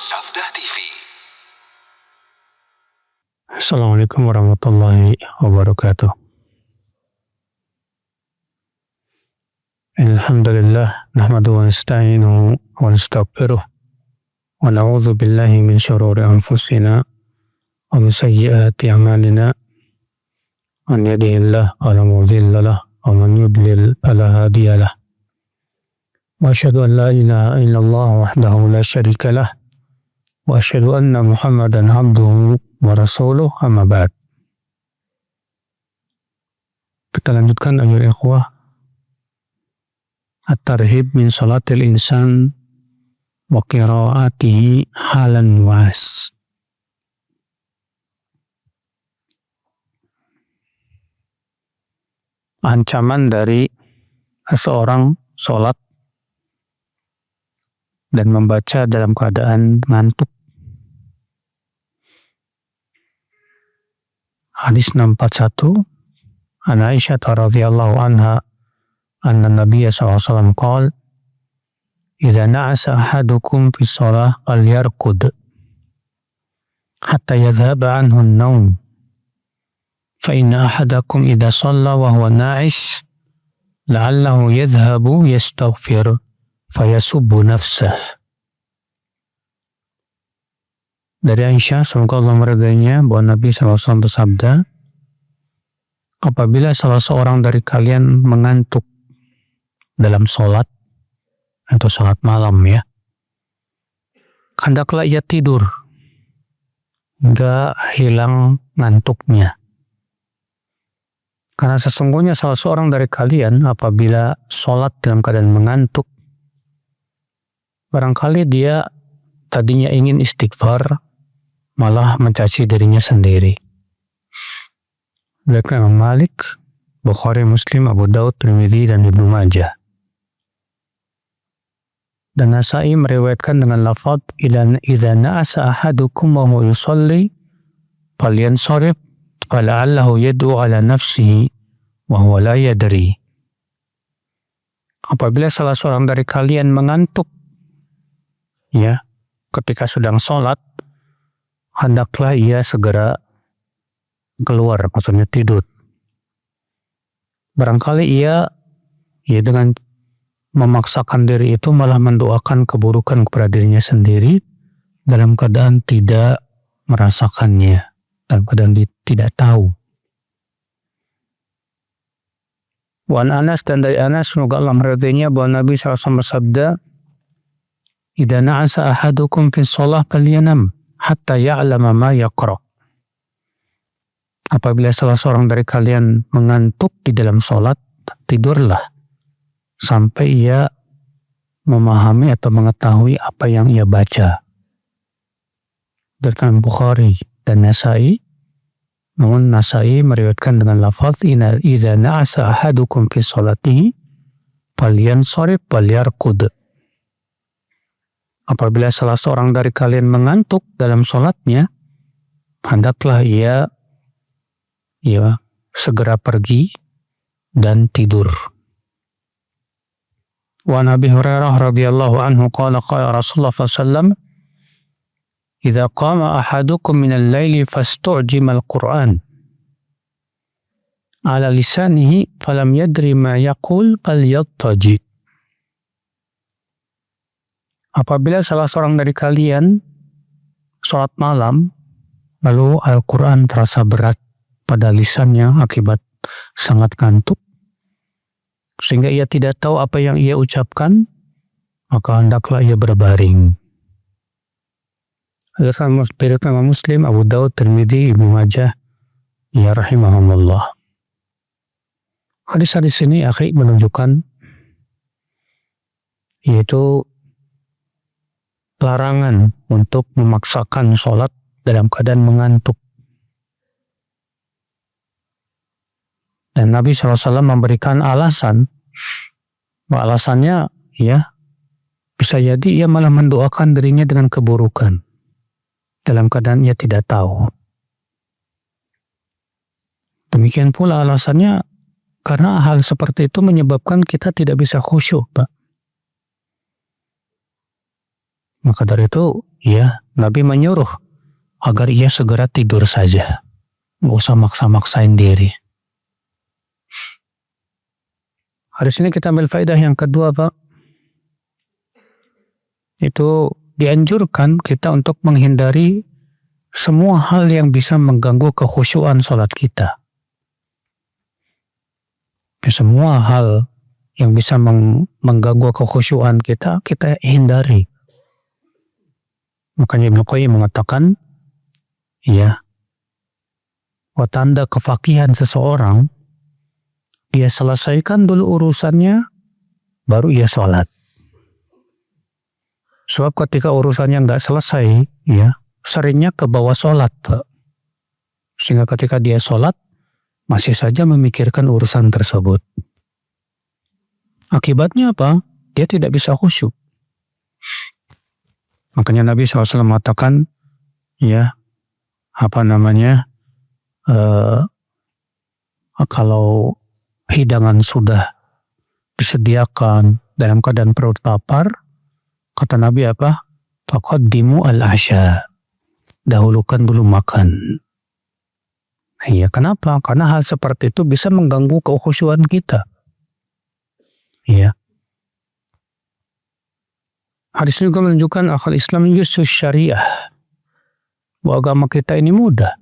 Sabda TV. Assalamualaikum warahmatullahi wabarakatuh. Alhamdulillah, nahmadu wa nasta'inu wa nastaghfiruh wa na'udzu billahi min syururi anfusina wa min sayyiati a'malina. Man yahdihillahu fala mudilla lahu wa man yudlil fala hadiya lahu. Wa asyhadu an la ilaha illallah wahdahu la syarika lah wa asyhadu anna Muhammadan abduhu wa rasuluh, amma ba'd. Kita lanjutkan ayat ikhwah at-tarhib min salatil insan wa qiraatihi halan was. Ancaman dari seseorang sholat dan membaca dalam keadaan ngantuk. Hadis 641, an Aisyah radhiyallahu anha anna Nabiya sallallahu alaihi wasallam qala idza na'asa ahadukum fi shalah falyarqud hatta yadhhaba anhu an-nawm fa inna ahadakum idza shalla wa huwa na'is la'allahu yadhhabu yastaghfir fayasubbu nafsah. Dari Aisyah, semoga Allah meridainya, bahwa Nabi SAW bersabda, apabila salah seorang dari kalian mengantuk dalam sholat, atau sholat malam ya, hendaklah ia tidur, hingga hilang ngantuknya. Karena sesungguhnya salah seorang dari kalian apabila sholat dalam keadaan mengantuk, barangkali dia tadinya ingin istighfar, malah mencaci dirinya sendiri. Mereka Imam Malik, Bukhari, Muslim, Abu Daud, Tirmidzi, dan Ibnu Majah. Dan Nasa'i meriwayatkan dengan lafaz idza na'asa ahadukum wa huwa yusalli falyansarif fala'allahu yad'u ala nafsihi wa huwa la yadri. Apabila salah seorang dari kalian mengantuk ya ketika sedang sholat, hendaklah ia segera keluar, maksudnya tidur. Barangkali ia dengan memaksakan diri itu malah mendoakan keburukan kepada dirinya sendiri dalam keadaan tidak merasakannya, dalam keadaan tidak tahu. Wan Anas, dan dari Anas, semoga Allah meridainya, bahwa Nabi SAW bersabda, idza na'asa ahadukum fi shalah falyanam hatta ya'lama ma yaqra. Apabila salah seorang dari kalian mengantuk di dalam sholat, tidurlah sampai ia memahami atau mengetahui apa yang ia baca. Dari Bukhari dan Nasa'i, namun Nasa'i meriwayatkan dengan lafaz idza na'asa ahadukum fi sholatihi falyansarif falyarqud. Apabila salah seorang dari kalian mengantuk dalam sholatnya, hendaklah ia segera pergi dan tidur. Wa Nabi Hurairah radhiyallahu anhu qala Rasulullah sallallahu idza qama ahadukum min al-laili fastu'jima al-Qur'an ala lisanihi falam yadri ma yaqul falyattaji. Apabila salah seorang dari kalian sholat malam, lalu Al-Quran terasa berat pada lisannya akibat sangat ngantuk, sehingga ia tidak tahu apa yang ia ucapkan, maka hendaklah ia berbaring. Riwayat Muslim, Abu Daud, Tirmidzi, Ibnu Majah, ya rahimahumullah. Hadis-hadis ini menunjukkan yaitu larangan untuk memaksakan sholat dalam keadaan mengantuk. Dan Nabi SAW memberikan alasan, alasannya bisa jadi ia malah mendoakan dirinya dengan keburukan dalam keadaan ia tidak tahu. Demikian pula alasannya karena hal seperti itu menyebabkan kita tidak bisa khusyuk, Pak. Maka dari itu ya Nabi menyuruh agar ia segera tidur saja. Nggak usah maksa-maksain diri. Hadis ini kita ambil faedah yang kedua, Pak. Itu dianjurkan kita untuk menghindari semua hal yang bisa mengganggu kekhusyuan sholat kita. Semua hal yang bisa mengganggu kekhusyuan kita hindari. Makanya Ibnu Qayyim mengatakan, ya, tanda kefakihan seseorang, dia selesaikan dulu urusannya, baru ia sholat. Sebab ketika urusannya nggak selesai, ya, seringnya ke bawah sholat. Sehingga ketika dia sholat, masih saja memikirkan urusan tersebut. Akibatnya apa? Dia tidak bisa khusyuk. Makanya Nabi SAW mengatakan, ya, kalau hidangan sudah disediakan dalam keadaan perut lapar, kata Nabi apa? Taqaddimu al-asya. Dahulukan dulu makan. Iya, kenapa? Karena hal seperti itu bisa mengganggu kekhusyuan kita. Iya. Hadis ini juga menunjukkan akal Islam yusuf syariah. Bahwa agama kita ini mudah.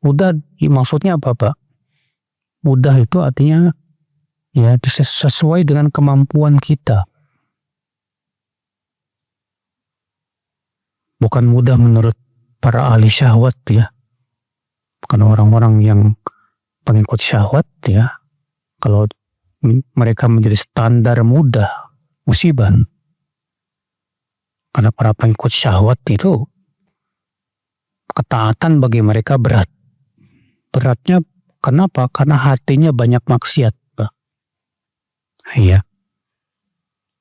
Mudah maksudnya apa, Pak? Mudah itu artinya ya sesuai dengan kemampuan kita. Bukan mudah menurut para ahli syahwat, ya. Bukan orang-orang yang pengikut syahwat, ya. Kalau mereka menjadi standar mudah, musibah. Karena para pengikut syahwat itu ketaatan bagi mereka berat. Beratnya kenapa? Karena hatinya banyak maksiat. Iya.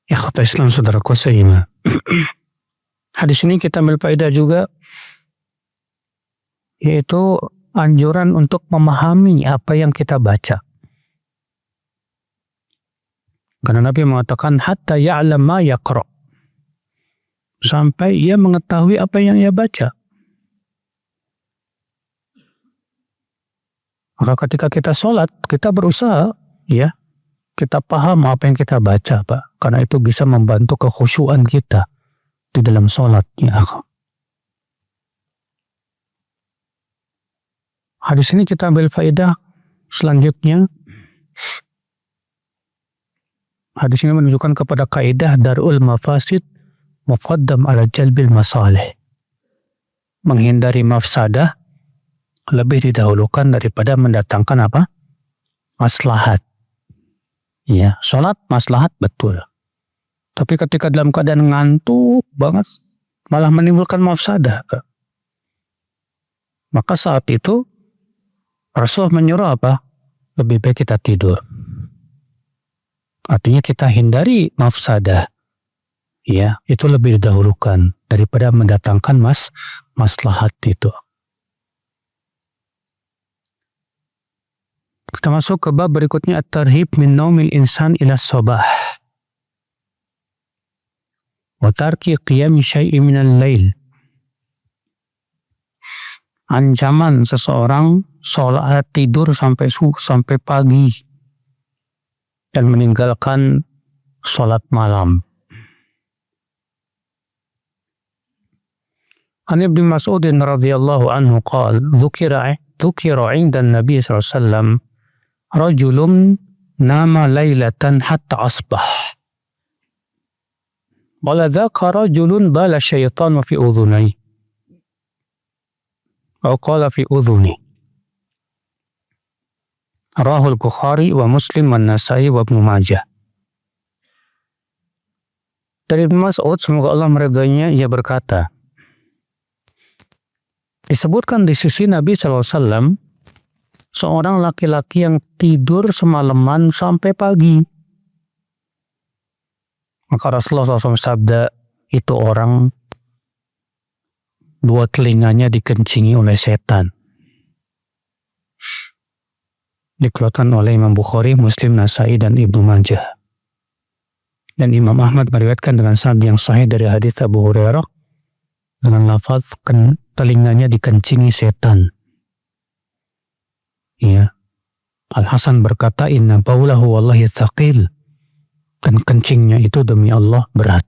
Ya kata Islam saudaraku seiman. Hadis ini kita ambil faedah juga, yaitu anjuran untuk memahami apa yang kita baca. Karena Nabi mengatakan hatta ya'lam ma yaqra. Sampai ia mengetahui apa yang ia baca. Maka ketika kita sholat, kita berusaha, ya, kita paham apa yang kita baca, Pak. Karena itu bisa membantu kekhusyuan kita di dalam sholat, ya. Hadis ini kita ambil faedah selanjutnya. Hadis ini menunjukkan kepada kaidah darul mafasid muqaddam ala jalbil masalih. Menghindari mafsadah lebih didahulukan daripada mendatangkan apa? Maslahat. Ya, sholat maslahat betul. Tapi ketika dalam keadaan ngantuk banget, malah menimbulkan mafsadah. Maka saat itu Rasul menyuruh apa? Lebih baik kita tidur. Artinya kita hindari mafsadah. Ya, itu lebih didahulukan daripada mendatangkan maslahat itu. Kita masuk ke bab berikutnya, at-tarhib min naumil insan ila sabah. Wa tarki qiyami syai'in minal lail. Ancaman seseorang sholat tidur sampai pagi dan meninggalkan sholat malam. An Ibnu Mas'ud radhiyallahu anhu qala dzukira 'inda an-nabi sallallahu alaihi wasallam rajulun nama lailatan hatta asbah. Wala dzaka rajulun bala syaitanu fi udhunai. Atau qala fi udhuni. Rahul Bukhari wa Muslim wa Nasai wa Ibnu Majah. Dari Ibnu Mas'ud, semoga Allah meridainya, ia berkata, disebutkan di sisi Nabi SAW seorang laki-laki yang tidur semalaman sampai pagi. Maka Rasulullah SAW sabda, itu orang dua telinganya dikencingi oleh setan. Dikeluarkan oleh Imam Bukhari, Muslim, Nasai, dan Ibnu Majah. Dan Imam Ahmad meriwayatkan dengan sanad yang sahih dari hadits Abu Hurairah dengan lafaz telinganya dikencingi setan. Ya. Al-Hasan berkata, inna baulahu wallahi tsaqil. Dan kencingnya itu demi Allah berat.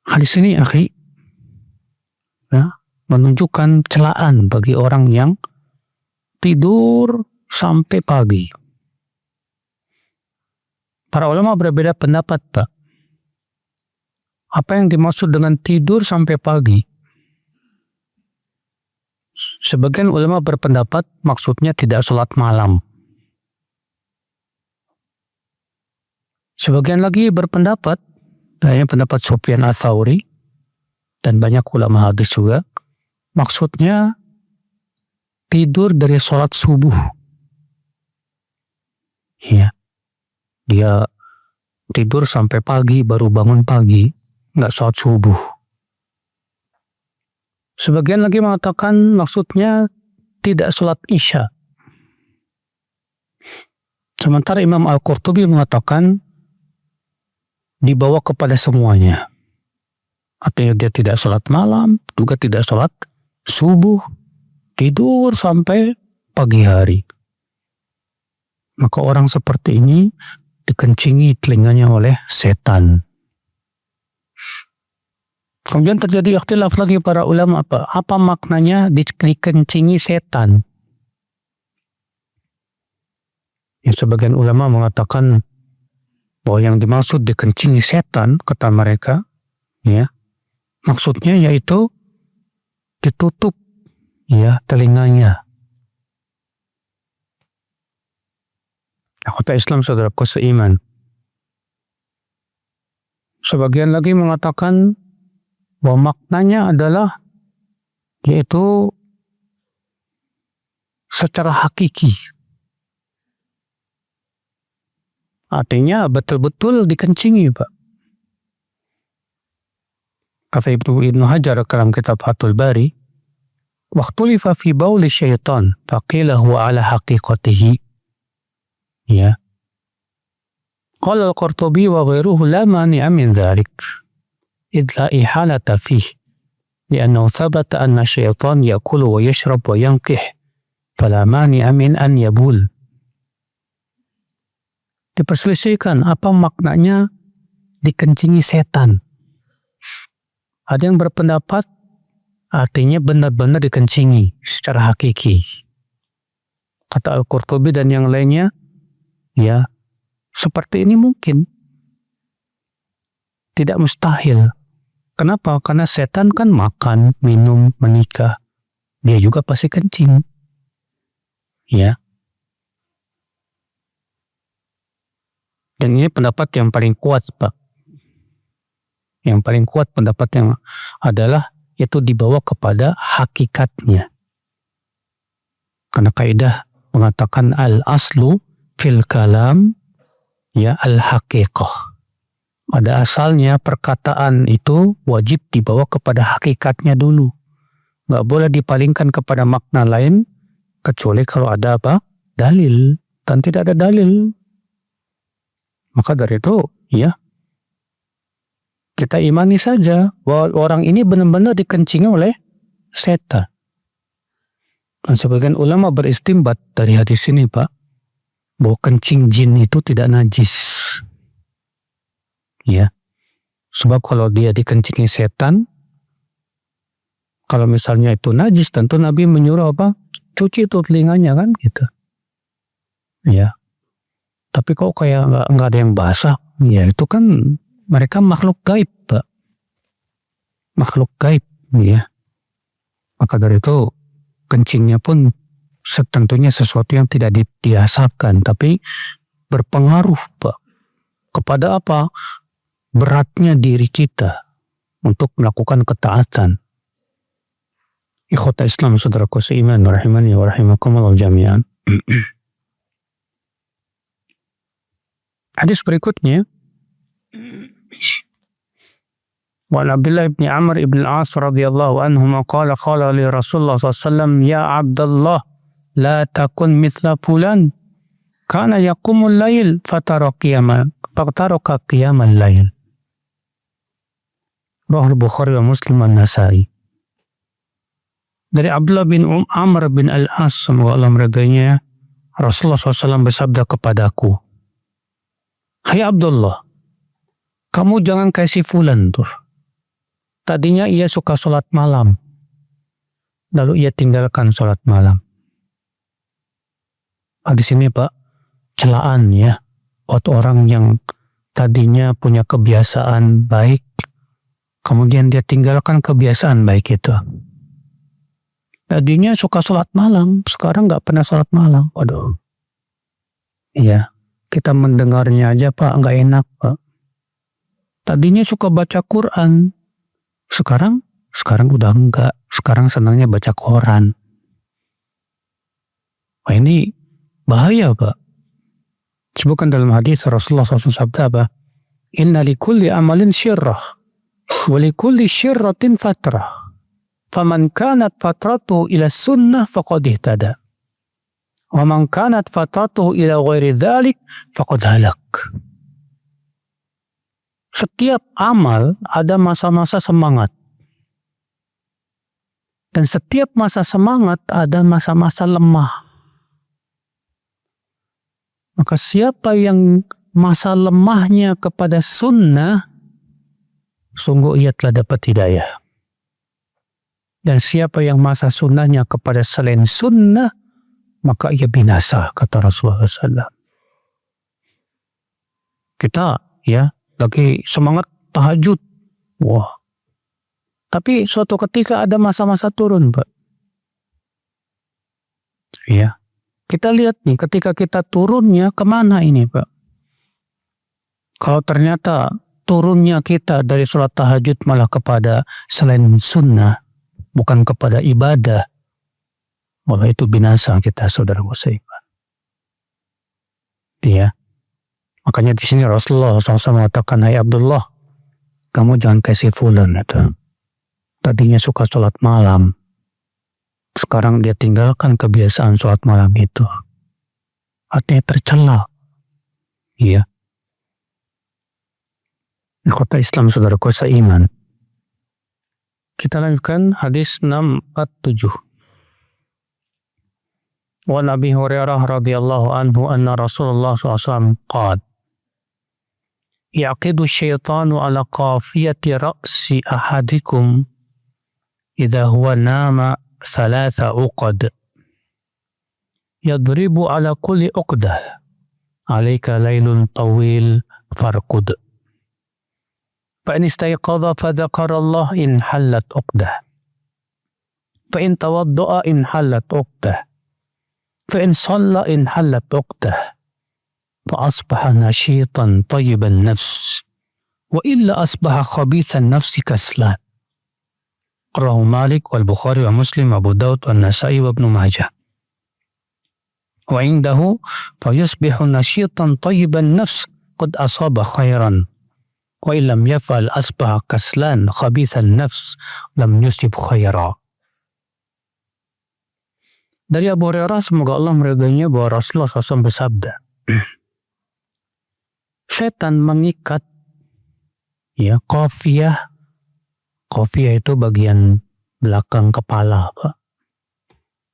Hadis ini, akhi, ya, menunjukkan celaan bagi orang yang tidur sampai pagi. Para ulama berbeda pendapat, Pak. Apa yang dimaksud dengan tidur sampai pagi? Sebagian ulama berpendapat maksudnya tidak sholat malam. Sebagian lagi berpendapat, pendapat Sufyan Ats-Tsauri dan banyak ulama hadis juga, maksudnya tidur dari sholat subuh. Ya. Dia tidur sampai pagi, baru bangun pagi, nggak sholat subuh. Sebagian lagi mengatakan maksudnya tidak sholat isya. Sementara Imam Al-Qurtubi mengatakan dibawa kepada semuanya. Artinya dia tidak sholat malam, juga tidak sholat subuh, tidur sampai pagi hari. Maka orang seperti ini dikencingi telinganya oleh setan. Kemudian terjadi ikhtilaf lagi para ulama, apa maknanya dikencingi setan? Yang sebagian ulama mengatakan bahwa yang dimaksud dikencingi setan, kata mereka, ya, maksudnya yaitu ditutup, ya, telinganya. Kota Islam, saudaraku seiman. Sebagian lagi mengatakan bahwa maknanya adalah yaitu secara hakiki. Artinya betul-betul dikencingi, Pak. Kata Ibnu Hajar dalam kitab Fathul Bari, waqtulifa fi bauli syaitan faqila huwa ala haqiqatihi. Ya. Qala Al-Qurtubi wa ghairuhu la mani'a min dhalik idh la ihalata fihi li'annahu thabata anna syaitan yakulu wa yashrab wa yankih fala mani'a min an yabul. Diperselisihkan apa maknanya dikencingi setan. Ada yang berpendapat artinya benar-benar dikencingi secara hakiki. Kata Al-Qurtubi dan yang lainnya, ya, seperti ini mungkin. Tidak mustahil. Kenapa? Karena setan kan makan, minum, menikah. Dia juga pasti kencing. Ya. Dan ini pendapat yang paling kuat, Pak. Yang paling kuat pendapat yang adalah itu dibawa kepada hakikatnya. Karena kaidah mengatakan al-aslu fil kalam, ya, al-haqiqah. Pada asalnya perkataan itu wajib dibawa kepada hakikatnya dulu. Nggak boleh dipalingkan kepada makna lain kecuali kalau ada apa? Dalil. Dan tidak ada dalil. Maka dari itu, ya, kita imani saja bahwa orang ini benar-benar dikencingi oleh setan. Dan sebagian ulama beristimbat dari hadis ini, Pak, bahwa kencing jin itu tidak najis. Ya. Sebab kalau dia dikencingi setan, kalau misalnya itu najis, tentu Nabi menyuruh apa? Cuci itu telinganya, kan, gitu. Ya. Tapi kok kayak nggak ada yang basah, ya itu kan mereka makhluk gaib, Pak. Makhluk gaib, ya. Maka dari itu kencingnya pun tentunya sesuatu yang tidak dibiasakan, tapi berpengaruh, Pak, kepada apa? Beratnya diri kita untuk melakukan ketaatan. Ikhwata Islam, saudaraku seiman, rahimani wa rahimakumullah jami'an. Hadis berikutnya, wa Abdullah bin Amr ibn al-As radhiyallahu anhuma qala li Rasulullah sallallahu alaihi wasallam, ya Abdullah la takun mithla fulan kana yaqumul lail fataraka qiyamal lail. Rawahul Bukhari wa Muslim an-Nasai. Dari Abdullah bin Amr bin Al-As, semoga Allah meridainya, Rasulullah SAW bersabda kepadaku, "Hai Abdullah, kamu jangan kasih fulan tuh. Tadinya ia suka sholat malam, lalu ia tinggalkan sholat malam." Di sini Pak, celaan ya, buat orang yang tadinya punya kebiasaan baik, kemudian dia tinggalkan kebiasaan baik itu. Tadinya suka sholat malam, sekarang nggak pernah sholat malam. Waduh. Iya, kita mendengarnya aja Pak, nggak enak Pak. Tadinya suka baca Quran, sekarang udah enggak. Sekarang senangnya baca koran. Wah, ini bahaya Pak. Sebutkan dalam hadis Rasulullah SAW sabda apa? Inna likulli amalin syirrah, wa likulli syirratin fatrah. Faman kanat fatratuhu ila sunnah faqad ihtada. Wa man kanat fatratuhu ila ghairi dzalik faqad halak. Setiap amal ada masa-masa semangat. Dan setiap masa semangat ada masa-masa lemah. Maka siapa yang masa lemahnya kepada sunnah, sungguh ia telah dapat hidayah. Dan siapa yang masa sunnahnya kepada selain sunnah, maka ia binasa, kata Rasulullah SAW. Kita ya lagi semangat tahajud. Wah. Tapi suatu ketika ada masa-masa turun, Pak. Ya. Kita lihat nih, ketika kita turunnya kemana ini, Pak? Kalau ternyata turunnya kita dari sholat tahajud malah kepada selain sunnah, bukan kepada ibadah, malah itu binasa kita, saudara muslimah. Iya. Makanya di sini Rasulullah SAW mengatakan, "Hai Abdullah, kamu jangan kasih fulan itu. Tadinya suka sholat malam, sekarang dia tinggalkan kebiasaan sholat malam itu." Artinya tercela. Iya. Ikhwata Islam, saudaraku seiman. Kita lanjutkan hadis 647. Wa Nabi Hurairah radhiyallahu anhu anna Rasulullah SAW qala yaqidu syaitanu ala qafiyati ra'si ahadikum idza huwa nama thalatha uqad yadribu ala kulli uqdah alayka laylun tawil farqud فإن استيقظ فذكر الله إن حلت عقدة فإن توضأ إن حلت عقدة فإن صلى إن حلت عقدة فأصبح نشيطا طيب النفس وإلا أصبح خبيث النفس كسلان. رواه مالك والبخاري ومسلم وأبو داود والنسائي وابن ماجه. وعنده فيصبح نشيطا طيب النفس قد أصاب خيرا wa illam yaf'al asbaha kaslan khabithal nafs lam yusib khaira. Dari Abu Hurairah, semoga Allah meridainya, bahwa Rasulullah SAW bersabda, setan mengikat ya qafiyah. Qafiyah itu bagian belakang kepala, Pak.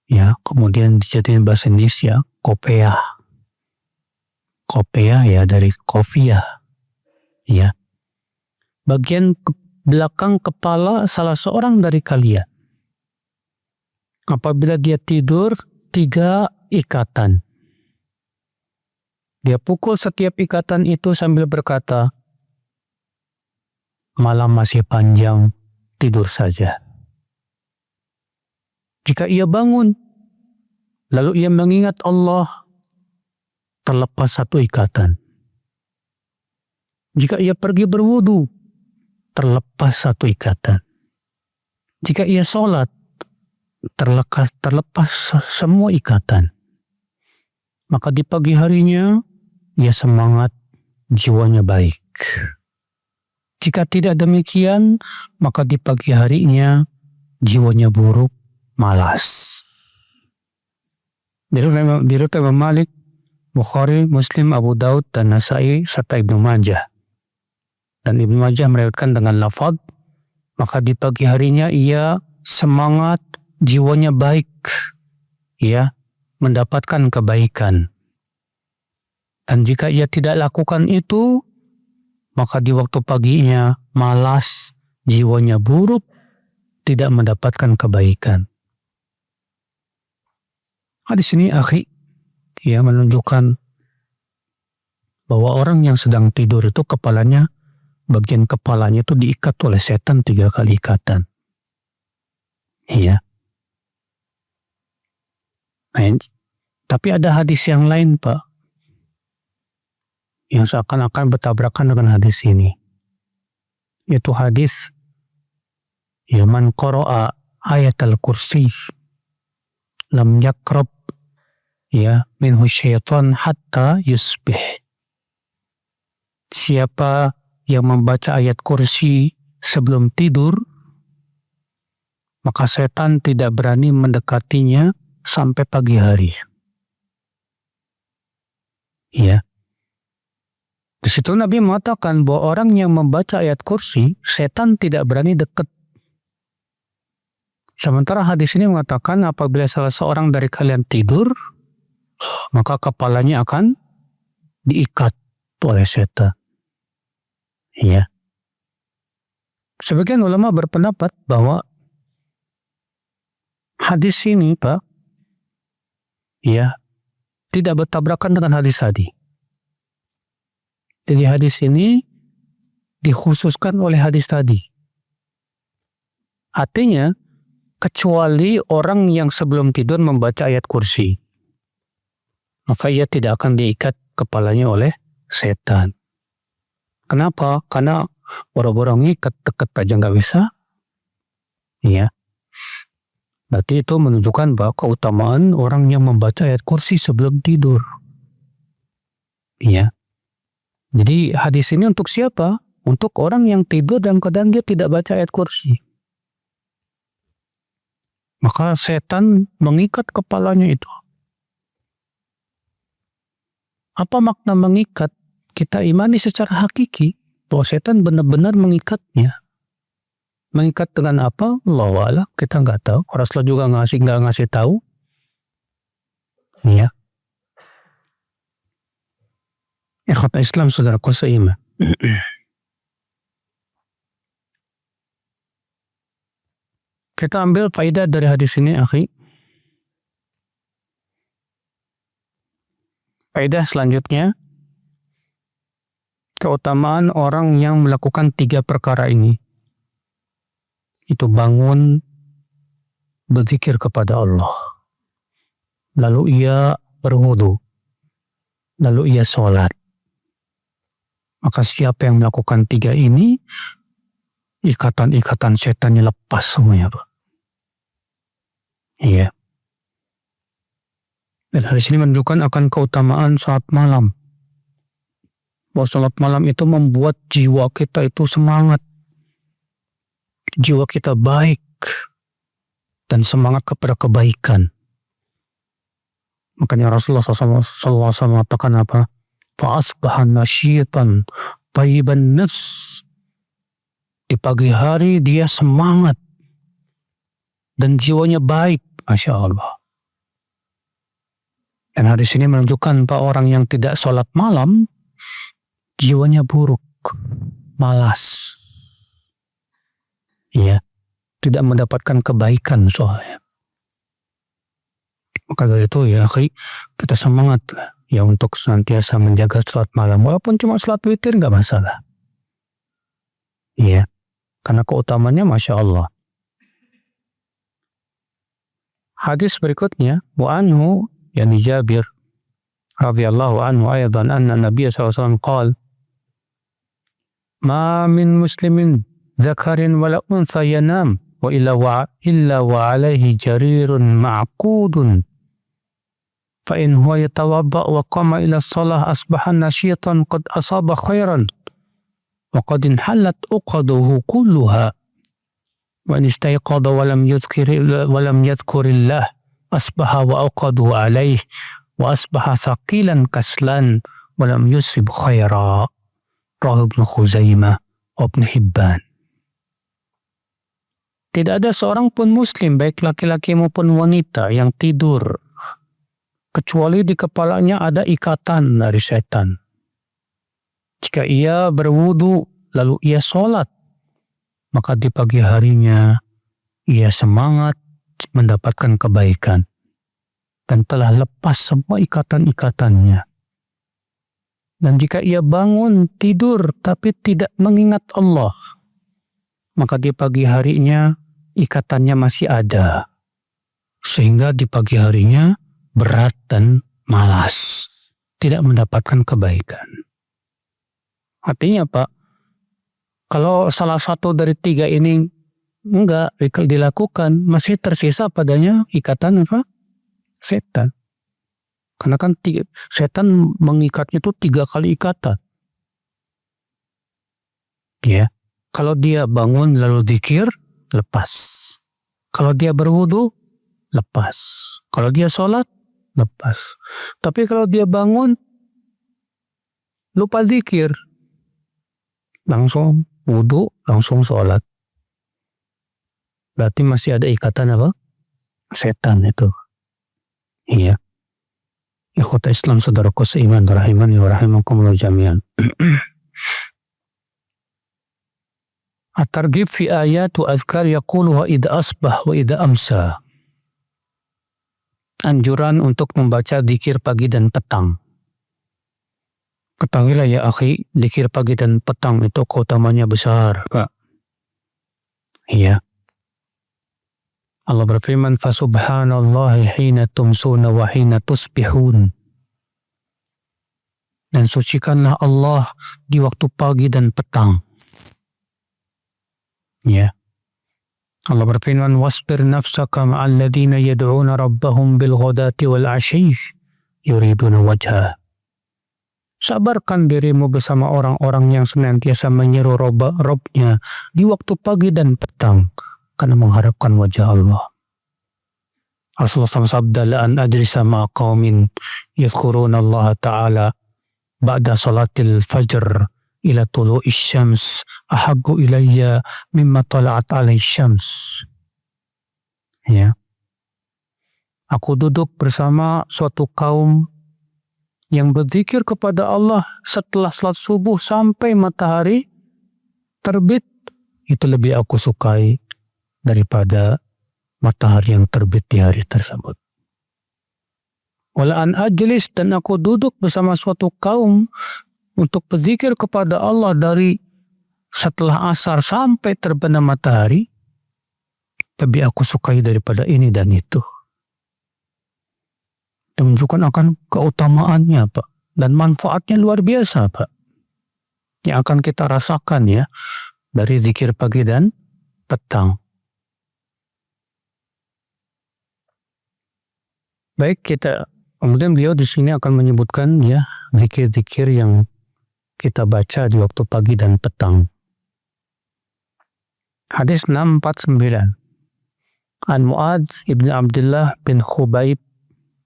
Ya, kemudian dijadikan bahasa Indonesia kopeah. Kopeah ya dari qafiyah. Ya. Bagian belakang kepala salah seorang dari kalian. Apabila dia tidur, 3 ikatan. Dia pukul setiap ikatan itu sambil berkata, malam masih panjang, tidur saja. Jika ia bangun, lalu ia mengingat Allah, terlepas 1 ikatan. Jika ia pergi berwudu, terlepas 1 ikatan. Jika ia sholat, terlepas semua ikatan. Maka di pagi harinya, ia semangat, jiwanya baik. Jika tidak demikian, maka di pagi harinya, jiwanya buruk, malas. Dari Imam Malik, Bukhari, Muslim, Abu Daud, dan Nasai, serta Ibnu Majah. Dan Ibnu Majah meriwayatkan dengan lafaz, maka di pagi harinya ia semangat, jiwanya baik, ia mendapatkan kebaikan. Dan jika ia tidak lakukan itu, maka di waktu paginya malas, jiwanya buruk, tidak mendapatkan kebaikan. Hadis ini ia menunjukkan bahwa orang yang sedang tidur itu bagian kepalanya itu diikat oleh setan 3 kali ikatan. Iya. Tapi ada hadis yang lain, Pak, yang seakan-akan bertabrakan dengan hadis ini. Yaitu hadis man qara'a ayat al-kursi lam yakrab minhu syaitan hatta yusbih. Siapa yang membaca ayat kursi sebelum tidur, maka setan tidak berani mendekatinya sampai pagi hari. Ya. Di situ Nabi mengatakan bahwa orang yang membaca ayat kursi, setan tidak berani dekat. Sementara hadis ini mengatakan apabila salah seorang dari kalian tidur, maka kepalanya akan diikat oleh setan. Ya. Sebagian ulama berpendapat bahwa hadis ini, Pak, tidak bertabrakan dengan hadis tadi. Jadi hadis ini dikhususkan oleh hadis tadi. Artinya, kecuali orang yang sebelum tidur membaca ayat kursi, maka ia tidak akan diikat kepalanya oleh setan. Kenapa? Karena orang-orang ngikat dekat aja nggak bisa. Iya. Berarti itu menunjukkan bahwa keutamaan orang yang membaca ayat kursi sebelum tidur. Iya. Jadi hadis ini untuk siapa? Untuk orang yang tidur dalam keadaan dia tidak baca ayat kursi. Maka setan mengikat kepalanya itu. Apa makna mengikat? Kita imani secara hakiki bahwa setan benar-benar mengikatnya. Mengikat dengan apa? Allahu a'lam, kita nggak tahu. Rasulullah juga nggak ngasih tahu. Ya. Ikhwat Islam, saudaraku seiman. Kita ambil faedah dari hadis ini, akhi. Faedah selanjutnya, keutamaan orang yang melakukan 3 perkara ini. Itu bangun, berzikir kepada Allah. Lalu ia berwudu. Lalu ia sholat. Maka siapa yang melakukan 3 ini, ikatan-ikatan setannya lepas semuanya, Pak. Iya. Dan hadis ini menunjukkan akan keutamaan salat malam. Bahwa salat malam itu membuat jiwa kita itu semangat. Jiwa kita baik. Dan semangat kepada kebaikan. Makanya Rasulullah SAW mengatakan apa? Fa'asbahan nasyitan tayyiban nafs. Di pagi hari dia semangat. Dan jiwanya baik. Masya Allah. Dan hadis ini menunjukkan bahwa orang yang tidak sholat malam, jiwanya buruk, malas. Iya, tidak mendapatkan kebaikan soalnya. Maka dari itu ya, akhi, kita semangat ya untuk senantiasa menjaga sholat malam. Walaupun cuma sholat witir nggak masalah. Iya, karena keutamanya Masya Allah. Hadis berikutnya, wa anhu yani Jabir radhiyallahu anhu aydan anna Nabiy SAW qala ma min muslimin dzakarin wala untha yanam wa illa wa alaihi jarirun ma'qudun fa in huwa yatawadda wa qama ila shalah asbaha nasyitan qad asaba khairan wa qad inhallat uqaduhu kulluha wa istayqadha wa lam yadhkur Allah asbaha wa aqadu alayhi wa asbaha thaqilan kaslan wa lam yusib khaira. Rawahu Ibnu Khuzaimah wa Ibnu Hibban. Tidak ada seorang pun muslim, baik laki-laki maupun wanita, yang tidur kecuali di kepalanya ada ikatan dari setan. Jika ia berwudu lalu ia sholat, maka di pagi harinya ia semangat mendapatkan kebaikan dan telah lepas semua ikatan-ikatannya. Dan jika ia bangun tidur tapi tidak mengingat Allah, maka di pagi harinya ikatannya masih ada, sehingga di pagi harinya berat dan malas, tidak mendapatkan kebaikan. Artinya Pak, kalau salah satu dari tiga ini enggak dilakukan, masih tersisa padanya ikatan apa? Setan. Karena kan setan mengikatnya itu 3 kali ikatan. Ya, kalau dia bangun lalu zikir, lepas. Kalau dia berwudu, lepas. Kalau dia sholat, lepas. Tapi kalau dia bangun, lupa zikir, langsung wudu, langsung sholat. Berarti masih ada ikatan apa? Setan itu. Iya. Ikhwata Islam, saudaraku seiman, rahimani wa rahimakumullah jami'an. At-targhib fi ayat wa azkar yaquluha idha asbah wa idha amsa. Anjuran untuk membaca zikir pagi dan petang. Ketahuilah ya akhi, zikir pagi dan petang itu keutamanya besar, Pak. Iya. Allah berfirman, "Fasubhanallahi hina tumsuna wa hina tusbihun." Dan sucikanlah Allah di waktu pagi dan petang. Ya. Allah berfirman, "Wasbir nafsaka ma'al ladzina yad'una rabbahum bil ghadati wal 'ashyi yuriduna wajhah." Sabarkan dirimu bersama orang-orang yang senantiasa menyeru Rabb-nya di waktu pagi dan petang karena mengharapkan wajah Allah. Rasulullah SAW sabda, "La an ajlisa ma'a qaumin yadhkuruna Allah Ta'ala ba'da salatil fajr ila tulu'is syams ahabbu ilayya mimma tala'at alaihi syams." Ya. Aku duduk bersama suatu kaum yang berzikir kepada Allah setelah salat subuh sampai matahari terbit, itu lebih aku sukai daripada matahari yang terbit di hari tersebut. Wala an ajlis, dan aku duduk bersama suatu kaum untuk berzikir kepada Allah dari setelah asar sampai terbenam matahari, lebih aku sukai daripada ini dan itu. Dan menunjukkan akan keutamaannya, Pak, dan manfaatnya luar biasa, Pak, yang akan kita rasakan ya dari zikir pagi dan petang. Baik, kemudian beliau di sini akan menyebutkan ya zikir-zikir yang kita baca di waktu pagi dan petang. Hadis 649. An Mu'adz ibn Abdullah bin Khubayb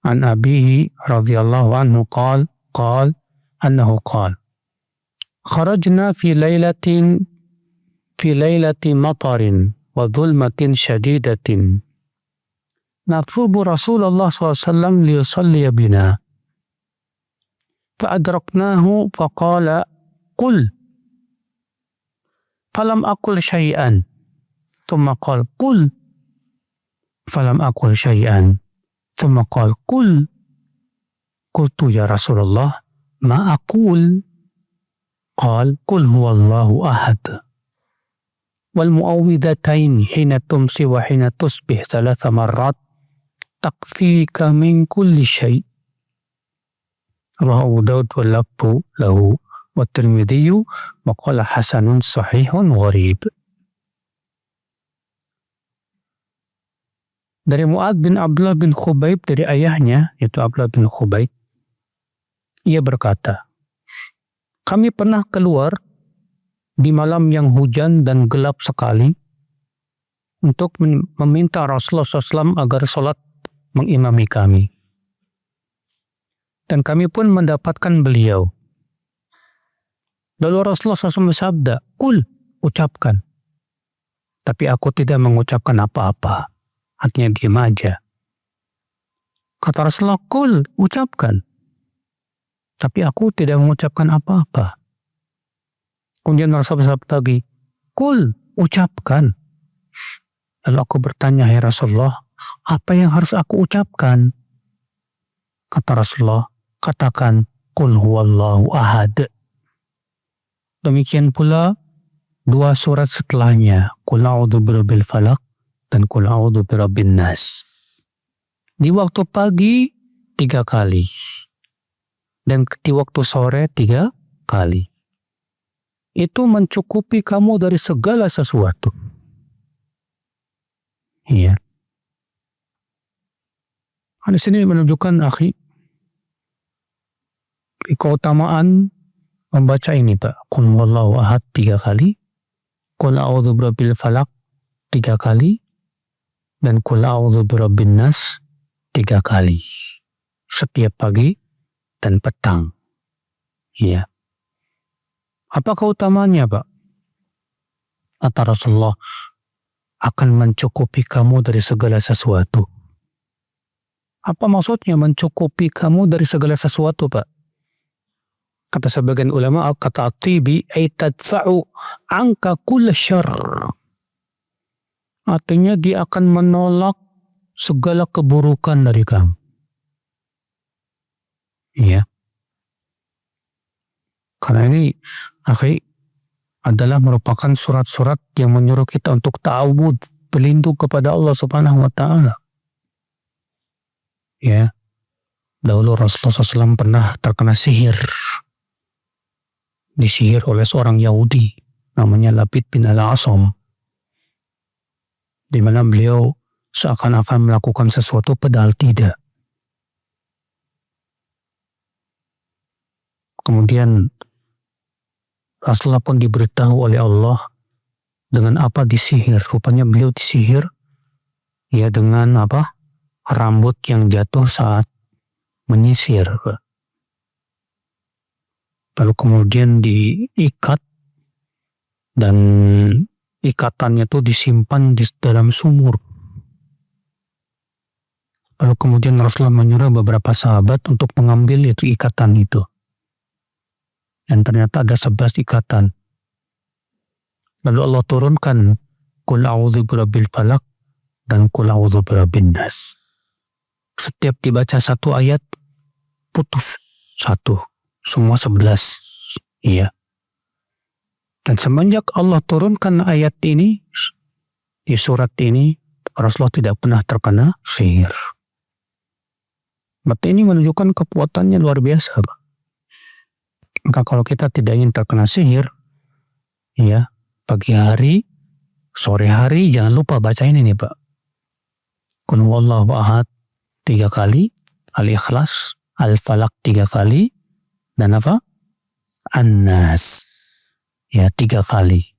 an abihi radhiyallahu anhu qala annahu qala kharajna fi laylati matarin wa dhulmatin shadidatin natlubu Rasulullah SAW liyusalli bina fa'adraknahu faqala qul falam aqul syai'an thumma qala qul falam aqul syai'an thumma qala qul qultu ya Rasulullah ma aqul qala qul huwallahu ahad wal mu'awwidhatayn hina tumsi wa hina tusbih 3 marrat takfika min kulli syai'. Rawahu Abu Daud wal lafzu lahu wa Tirmidzi wa qala hasanun sahihun gharib. Dari Mu'adz bin Abdullah bin Khubayb, dari ayahnya yaitu Abdullah bin Khubayb, ia berkata, kami pernah keluar di malam yang hujan dan gelap sekali untuk meminta Rasulullah SAW agar sholat mengimami kami. dan kami pun mendapatkan beliau. Lalu Rasulullah SAW bersabda, "Qul," ucapkan. Tapi aku tidak mengucapkan apa-apa. Artinya diam aja. Kata Rasulullah, "Qul," ucapkan. Tapi aku tidak mengucapkan apa-apa. Kemudian Rasulullah bersabda lagi, "Qul," ucapkan. Lalu aku bertanya, "Ya Rasulullah, apa yang harus aku ucapkan?" Kata Rasulullah, "Katakan, Qul huwallahu ahad." Demikian pula dua surat setelahnya, Qul a'udzu birabbil falaq dan Qul a'udzu birabbin nas. Di waktu pagi 3 kali dan di waktu sore 3 kali. Itu mencukupi kamu dari segala sesuatu. Iya. Di sini menunjukkan akhi keutamaan membaca ini Pak. Qul huwallahu ahad 3 kali, Qul a'udzu birabbil falaq 3 kali, dan Qul a'udzu birabbin nas 3 kali. Setiap pagi dan petang. Ya. Apa keutamaannya Pak? Kata Rasulullah, akan mencukupi kamu dari segala sesuatu. Apa maksudnya mencukupi kamu dari segala sesuatu Pak? Kata sebagian ulama, kata At-Tibi, ay tadfa'u anka kulla syarr. Artinya dia akan menolak segala keburukan dari kamu. Iya. Karena ini, akhi, adalah merupakan surat-surat yang menyuruh kita untuk ta'awud, berlindung kepada Allah Subhanahu wa Ta'ala. Ya. Dahulu Rasulullah SAW pernah terkena sihir. Disihir oleh seorang Yahudi namanya Labid bin Al-Asam, di mana beliau seakan-akan melakukan sesuatu padahal tidak. Kemudian Rasulullah pun diberitahu oleh Allah dengan apa disihir. Rupanya beliau disihir ya dengan apa? Rambut yang jatuh saat menyisir. Lalu kemudian diikat dan ikatannya itu disimpan di dalam sumur. Lalu kemudian Rasulullah menyuruh beberapa sahabat untuk mengambil itu ikatan itu. Dan ternyata ada 11 ikatan. Lalu Allah turunkan Qul a'udzu birabbil falaq dan Qul a'udzu birabbin nas. Setiap dibaca satu ayat putus satu. Semua 11. Iya. Dan semenjak Allah turunkan ayat ini, di surat ini, Rasulullah tidak pernah terkena sihir. Berarti ini menunjukkan kekuatannya luar biasa, Pak. Maka kalau kita tidak ingin terkena sihir, ya, pagi hari, sore hari, jangan lupa baca ini nih, Pak. Qul huwallahu ahad 3 kali, Al-Ikhlas, Al-Falaq 3 kali, dan apa? An-Nas. Ya, 3 kali.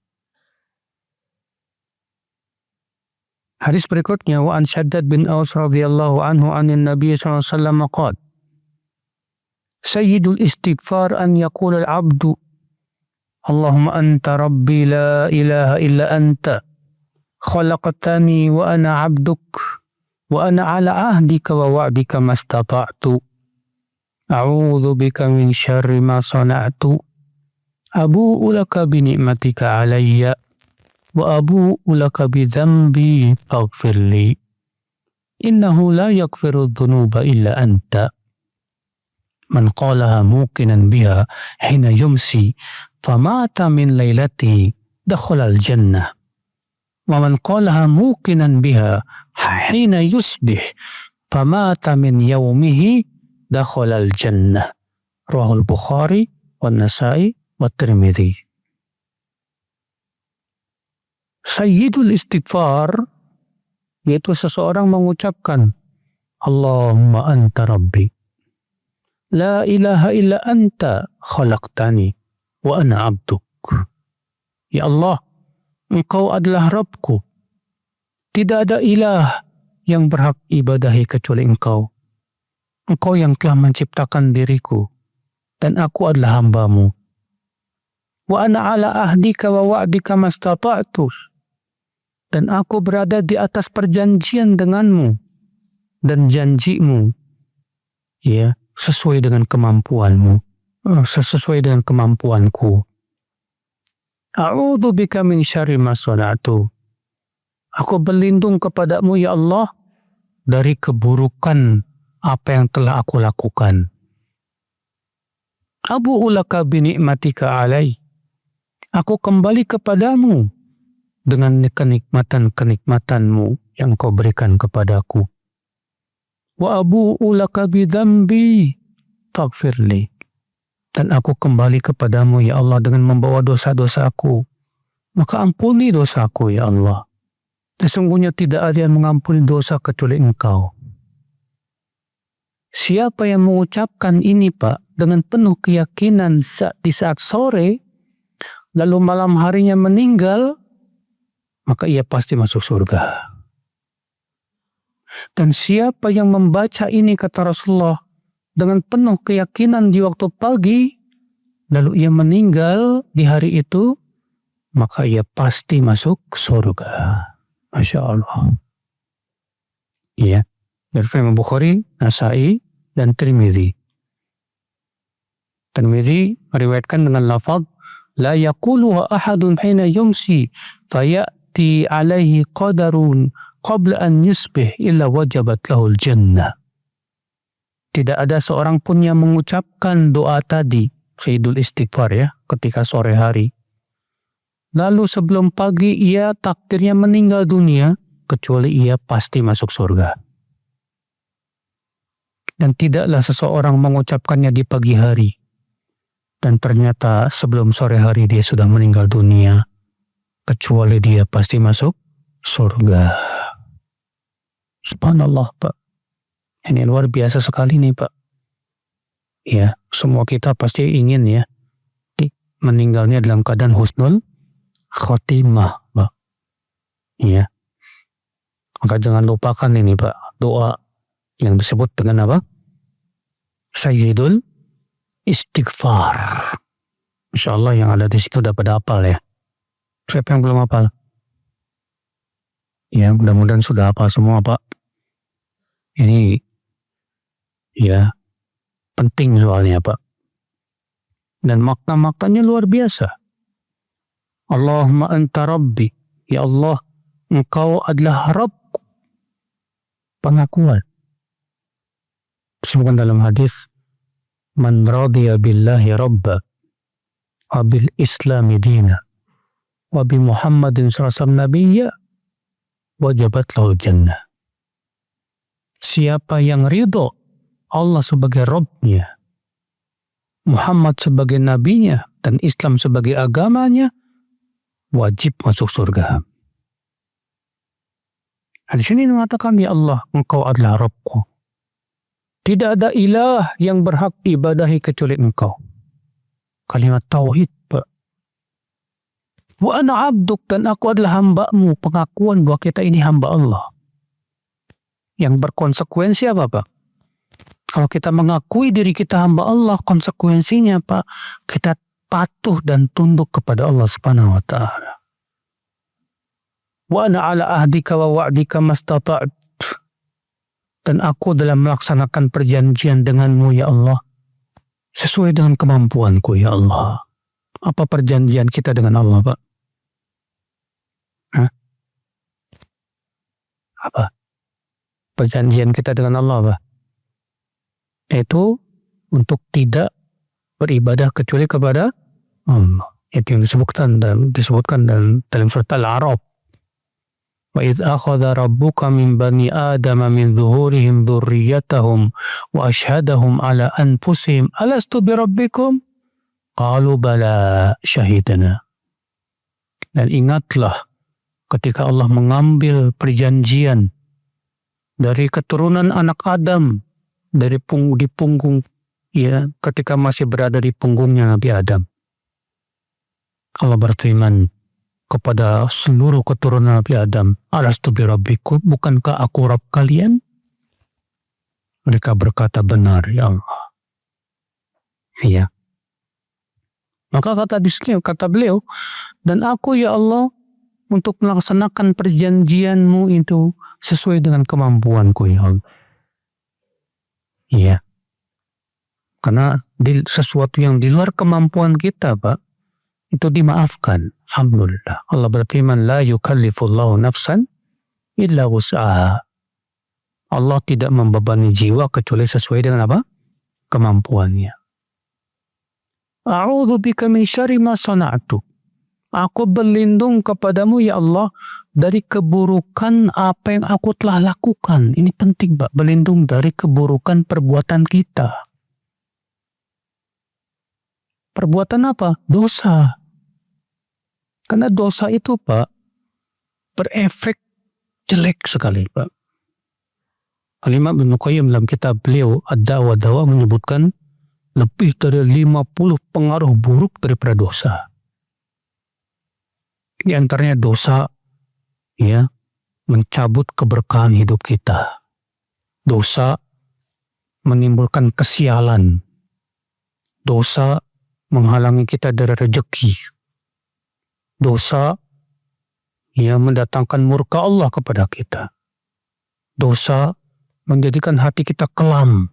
Hadis berikutnya, wa an Shaddad bin Aus radhiyallahu anhu anin Nabi sallallahu alaihi wasallam qala, Sayyidul istighfar an yaqula al-'abdu Allahumma anta rabbi la ilaha illa anta khalaqtani wa ana 'abduk wa ana 'ala ahdika wa wa'dika mastata'tu a'udzu bika min syarri ma sana'tu abu'u laka bi ni'matika 'alayya wa abu'u laka bi dhanbi faghfir li innahu la yaghfiru dhunuba illa anta man qalaha muqinan biha hina yumsi famata min lailati dakhala al-jannah wa man qalaha muqinan biha hina yusbih famata min yawmihi dakhala al-jannah. Rawahul Bukhari wa Nasa'i wa Tirmidzi. Sayyidul istighfar yaitu seseorang mengucapkan Allahumma anta rabbi la ilaha illa anta khalaqtani wa ana 'abduk. Ya Allah, Engkau adalah Rabbku. Tidak ada ilah yang berhak ibadahi kecuali Engkau. Engkau yang telah menciptakan diriku dan aku adalah hamba-Mu. Wa ana ala ahdika wa wa'dika mastata'tu. Dan aku berada di atas perjanjian denganmu dan janjimu, ya, sesuai dengan kemampuanmu, sesuai dengan kemampuanku. A'udzu bika min syarri ma sana'tu. Aku berlindung kepadamu ya Allah dari keburukan apa yang telah aku lakukan. Abu'u laka bi ni'matika alai. Aku kembali kepadamu dengan kenikmatan-kenikmatanmu yang kau berikan kepadaku. Wa abu'u laka bi dzambi faghfirli. Dan aku kembali kepadamu ya Allah dengan membawa dosa-dosaku. Maka ampuni dosaku ya Allah. Sesungguhnya tidak ada yang mengampuni dosa kecuali Engkau. Siapa yang mengucapkan ini Pak dengan penuh keyakinan di saat sore, lalu malam harinya meninggal, maka ia pasti masuk surga. Dan siapa yang membaca ini kata Rasulullah dengan penuh keyakinan di waktu pagi, lalu ia meninggal di hari itu, maka ia pasti masuk surga. Masya Allah. Ya, dari Imam Bukhari, Nasai, dan Tirmidzi. Tirmidzi meriwayatkan dengan lafaz la yaquluha ahadun hina yumsi fayati alaihi qadarun qabla an yusbih illa wajabat lahul jannah. Tidak ada seorang pun yang mengucapkan doa tadi, Sayyidul Istighfar ya, ketika sore hari. Lalu sebelum pagi ia takdirnya meninggal dunia, kecuali ia pasti masuk surga. Dan tidaklah seseorang mengucapkannya di pagi hari, dan ternyata sebelum sore hari dia sudah meninggal dunia, kecuali dia pasti masuk surga. Subhanallah Pak. Ini luar biasa sekali nih Pak. Ya, semua kita pasti ingin ya, meninggalnya dalam keadaan husnul khotimah Pak. Ya. Maka jangan lupakan ini Pak, doa yang disebut dengan apa? Sayyidul Istighfar. Insyaallah yang ada di situ dapat hafal ya. Siapa yang belum hafal? Ya, mudah-mudahan sudah hafal semua Pak. Ini ya penting soalnya Pak. Dan makna-maknanya luar biasa. Allahumma anta rabbi. Ya Allah, Engkau adalah Rabbku. Pengakuan. Disebutkan dalam hadis, man radiya billahi rabba wa bil islami dina wa bi Muhammadin sallallahu alaihi wasallam nabiyya wajabat lahu jannah. Siapa yang ridho Allah sebagai Rabbnya, Muhammad sebagai nabinya, dan Islam sebagai agamanya, wajib masuk surga. Di sini mengatakan, ya Allah, Engkau adalah Rabbku. Tidak ada ilah yang berhak ibadahi kecuali Engkau. Kalimat tauhid Pak. Wa ana abduk, dan aku adalah hamba-Mu. Pengakuan bahwa kita ini hamba Allah. Yang berkonsekuensi apa Pak? Kalau kita mengakui diri kita hamba Allah, konsekuensinya Pak, kita patuh dan tunduk kepada Allah Subhanahu wa taala. Wa ana ala ahdika wa wa'dika mastata'tu. Dan aku dalam melaksanakan perjanjian denganmu ya Allah, sesuai dengan kemampuanku ya Allah. Apa perjanjian kita dengan Allah Pak? Hah? Apa? Perjanjian kita dengan Allah Pak? Itu untuk tidak beribadah kecuali kepada Allah. Itu yang disebutkan dalam surat Al-A'raf. وَإِذْ أَخَذَ رَبُّكَ مِنْ بَنِي آدَمَ مِنْ ظُهُورِهِمْ ذُرِّيَّتَهُمْ وَأَشْهَدَهُمْ عَلَى أَنْفُسِهِمْ أَلَسْتُ بِرَبِّكُمْ قَالُوا بَلَى شَهِدْنَا. Dan ingatlah ketika Allah mengambil perjanjian dari keturunan anak Adam, dari di punggung, ya, ketika masih berada di punggungnya Nabi Adam. Allah berfirman kepada seluruh keturunan Nabi Adam, alastu birabbikum, bukankah aku Rabb kalian? Mereka berkata benar, ya Allah. Iya. Maka kata beliau, dan aku ya Allah untuk melaksanakan perjanjianmu itu sesuai dengan kemampuanku ya Allah. Iya. Karena sesuatu yang di luar kemampuan kita, Pak, itu dimaafkan. Alhamdulillah. Allah berfirman, la yukallifullahu nafsan illa wus'aha. Allah tidak membebani jiwa kecuali sesuai dengan apa? Kemampuannya. A'udzu bika min syarri ma sana'tu. Aku berlindung kepadamu ya Allah dari keburukan apa yang aku telah lakukan. Ini penting, Pak, berlindung dari keburukan perbuatan kita. Perbuatan apa? Dosa. Karena dosa itu, Pak, berefek jelek sekali, Pak. Al-Imam Ibnu Qayyim dalam kitab beliau Ad-Dawa Dawa menyebutkan lebih dari 50 pengaruh buruk daripada dosa. Di antaranya dosa ya mencabut keberkahan hidup kita. Dosa menimbulkan kesialan. Dosa menghalangi kita dari rezeki. Dosa ya mendatangkan murka Allah kepada kita. Dosa menjadikan hati kita kelam.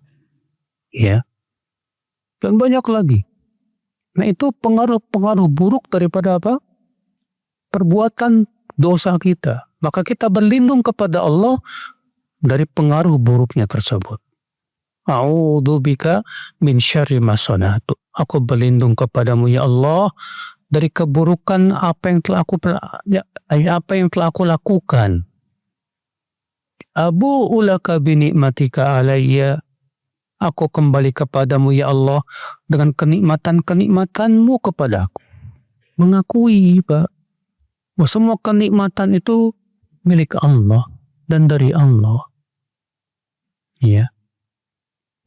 Ya. Dan banyak lagi. Nah, itu pengaruh-pengaruh buruk daripada apa? Perbuatan dosa kita. Maka kita berlindung kepada Allah dari pengaruh buruknya tersebut. A'udzu bika min syarri ma sana'tu. Aku berlindung kepadamu ya Allah dari keburukan apa yang telah aku lakukan. Abu'u laka bi ni'matika alayya. Aku kembali kepadamu ya Allah dengan kenikmatan-kenikmatanmu kepadaku. Mengakui, Pak, bahwa semua kenikmatan itu milik Allah dan dari Allah. Ya.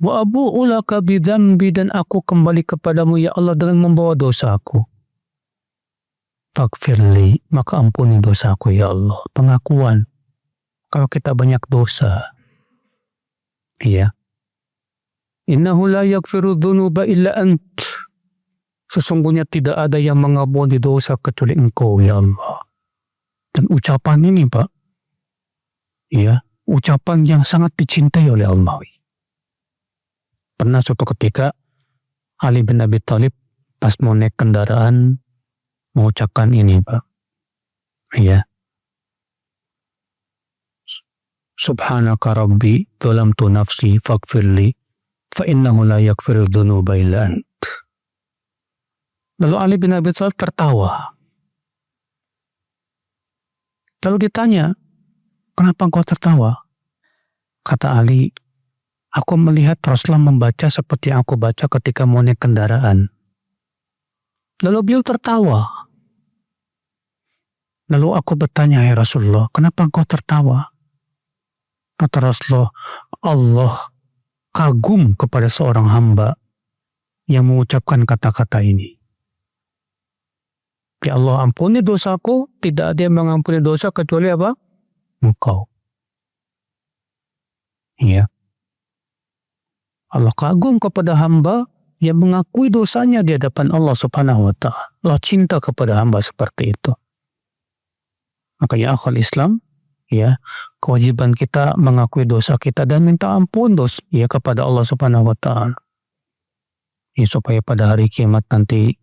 Wa abu'u laka bi dzambi, dan aku kembali kepadamu ya Allah dengan membawa dosaku. Faghfirli, maka ampuni dosaku ya Allah. Pengakuan kalau kita banyak dosa. Iya. Innahu la yaghfiru dzunuba illa ant. Sesungguhnya tidak ada yang mengampuni dosa kecuali Engkau ya Allah. Dan ucapan ini, Pak, ya, ucapan yang sangat dicintai oleh Allah. Pernah suatu ketika Ali bin Abi Thalib pas mau naik kendaraan mengucapkan ini, Pak. Ya. Subhanaka rabbi dzalamtu nafsi faghfirli fa innahu la yaghfiru dzunuba illa ant. Lalu Ali bin Abi Thalib tertawa. Lalu ditanya, kenapa engkau tertawa? Kata Ali, aku melihat Rasulullah membaca seperti yang aku baca ketika mau naik kendaraan. Lalu beliau tertawa. Lalu aku bertanya, ya Rasulullah, kenapa engkau tertawa? Kata Rasulullah, Allah kagum kepada seorang hamba yang mengucapkan kata-kata ini. Ya Allah, ampuni dosaku, tidak ada yang mengampuni dosa kecuali apa? Engkau. Ya. Allah kagum kepada hamba yang mengakui dosanya di hadapan Allah Subhanahu wa Ta'ala. Allah cinta kepada hamba seperti itu. Maka ya akhwal Islam, ya, kewajiban kita mengakui dosa kita dan minta ampun dosa ya kepada Allah Subhanahu wa Ta'ala. Ya, supaya pada hari kiamat nanti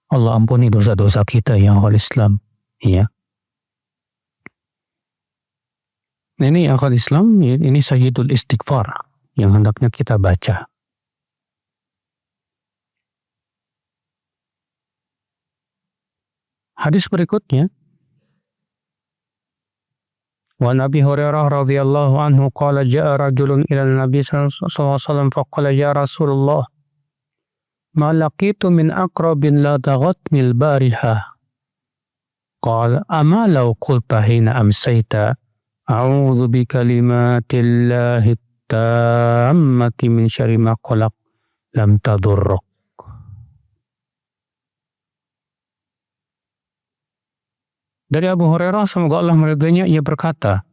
Allah ampuni dosa-dosa kita ya akhwal Islam. Ya. Ini akhwal Islam, ini Sayyidul Istighfar yang hendaknya kita baca. Hadis berikutnya, wa Nabi Hurairah radhiyallahu anhu qala jaa rajulun ila Nabi sallallahu alaihi wasallam faqala ya Rasulullah ma laqitu min aqrabin la daghatni al-bariha. Qala ama law qulta hina amsayta a'udzu bi kalimatillahi tammati min syarri ma khalaq lam tadurruk. Dari Abu Hurairah semoga Allah meridainya, ia berkata,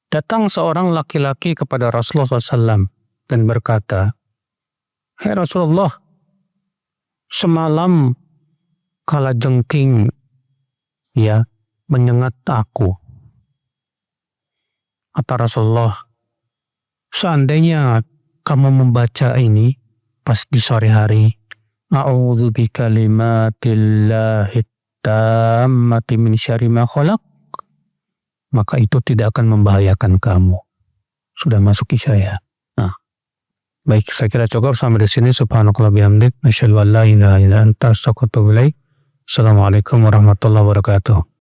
Datang seorang laki-laki kepada Rasulullah SAW dan berkata, "Hai Rasulullah, semalam kalajengking menyengat aku." Kata Rasulullah, "Seandainya kamu membaca ini pas di sore hari, A'udzu bikalimatillahi tammati min syarri ma khalaq, maka itu tidak akan membahayakan kamu." Sudah masuk isya ya. Nah, baik, saya kira cukup sampai di sini. Subhanakallah bihamdik, asyhadu an la ilaha illa anta, astaghfiruka wa atubu ilaik. Assalamualaikum warahmatullahi wabarakatuh.